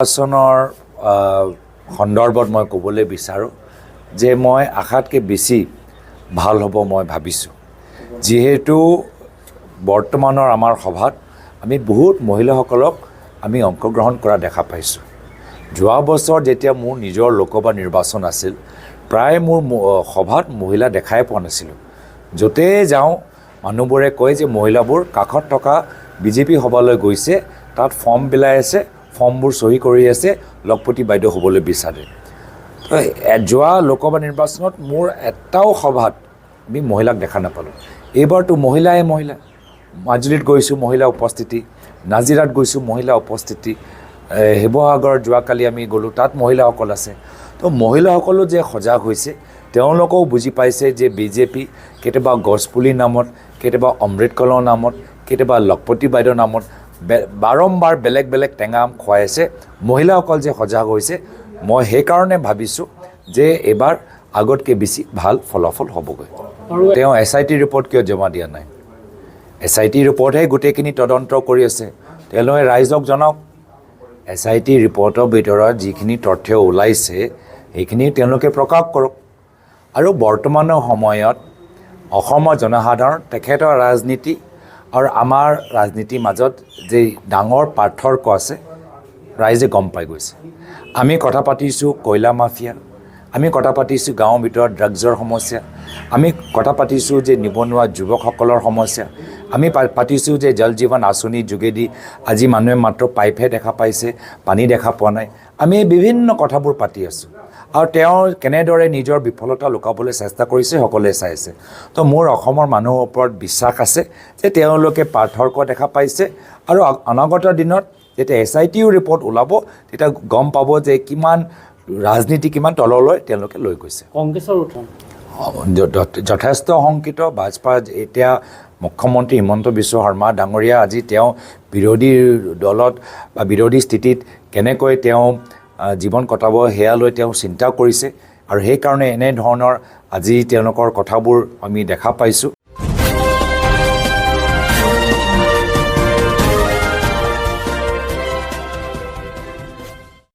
নিৰ্বাচনৰ সন্দৰ্ভত মই ক'বলৈ বিচাৰোঁ যে মই আশাতকৈ বেছি ভাল হ'ব মই ভাবিছোঁ। যিহেতু বৰ্তমানৰ আমাৰ সভাত আমি বহুত মহিলাসকলক আমি অংশগ্ৰহণ কৰা দেখা পাইছোঁ। যোৱা বছৰ যেতিয়া মোৰ নিজৰ লোকসভা নিৰ্বাচন আছিল, প্ৰায় মোৰ সভাত মহিলা দেখাই পোৱা নাছিলোঁ। য'তেই যাওঁ মানুহবোৰে কয় যে মহিলাবোৰ কাষত থকা বিজেপি সভালৈ গৈছে, তাত ফৰ্ম বিলাই আছে, ফৰ্মবোৰ চহী কৰি আছে, লখপতি বাইদেউ হ'বলৈ বিচাৰে। যোৱা লোকসভা নিৰ্বাচনত মোৰ এটাও সভাত আমি মহিলাক দেখা নাপালোঁ। এইবাৰতো মহিলা মাজুলীত গৈছোঁ মহিলা উপস্থিতি, নাজিৰাত গৈছোঁ মহিলা উপস্থিতি, শিৱসাগৰ যোৱাকালি আমি গ'লোঁ, তাত মহিলাসকল আছে। তো মহিলাসকলো যে সজাগ হৈছে, তেওঁলোকেও বুজি পাইছে যে বিজেপি কেতিয়াবা গছপুলিৰ নামত, কেতিয়াবা অমৃত কলৰ নামত, কেতিয়াবা লখপতি বাইদেউৰ নামত বাৰম্বাৰ বেলেগ বেলেগ টেঙা আম খুৱাই আছে। মহিলাসকল যে সজাগ হৈছে, মই সেইকাৰণে ভাবিছোঁ যে এইবাৰ আগতকৈ বেছি ভাল ফলাফল হ'বগৈ। তেওঁ SIT ৰিপৰ্ট কিয় জমা দিয়া নাই? SIT ৰিপৰ্টহে গোটেইখিনি তদন্ত কৰি আছে। তেওঁলোকে ৰাইজক জনাওক। SIT ৰিপৰ্টৰ ভিতৰত যিখিনি তথ্য ওলাইছে সেইখিনি তেওঁলোকে প্ৰকাশ কৰক। আৰু বৰ্তমানৰ সময়ত অসমৰ জনসাধাৰণ তেখেতৰ ৰাজনীতি আৰু আমাৰ ৰাজনীতিৰ মাজত যে ডাঙৰ পাৰ্থক্য আছে ৰাইজে গম পাই গৈছে। আমি কথা পাতিছোঁ কয়লা মাফিয়া, আমি কথা পাতিছোঁ গাঁৱৰ ভিতৰত ড্ৰাগছৰ সমস্যা, আমি কথা পাতিছোঁ যে নিবনুৱা যুৱকসকলৰ সমস্যা, আমি পাতিছোঁ যে জল জীৱন আঁচনিৰ যোগেদি আজি মানুহে মাত্ৰ পাইপহে দেখা পাইছে, পানী দেখা পোৱা নাই। আমি বিভিন্ন কথাবোৰ পাতি আছোঁ আৰু তেওঁ কেনেদৰে নিজৰ বিফলতা লুকাবলৈ চেষ্টা কৰিছে সকলোৱে চাই আছে। তো মোৰ অসমৰ মানুহৰ ওপৰত বিশ্বাস আছে যে তেওঁলোকে পাৰ্থক্য দেখা পাইছে আৰু অনাগত দিনত যেতিয়া SIT ৰিপৰ্ট ওলাব তেতিয়া গম পাব যে কিমান ৰাজনীতি কিমান তললৈ তেওঁলোকে লৈ গৈছে। কংগ্ৰেছৰ উত্থান যথেষ্ট শংকিত। ভাজপা এতিয়া মুখ্যমন্ত্ৰী হিমন্ত বিশ্ব শৰ্মা ডাঙৰীয়া আজি তেওঁ বিৰোধী দলত বা বিৰোধী স্থিতিত কেনেকৈ তেওঁ জীৱন কটাব সেয়া লৈ তেওঁ চিন্তা কৰিছে আৰু সেইকাৰণে এনেধৰণৰ আজি তেওঁলোকৰ কথাবোৰ আমি দেখা পাইছোঁ।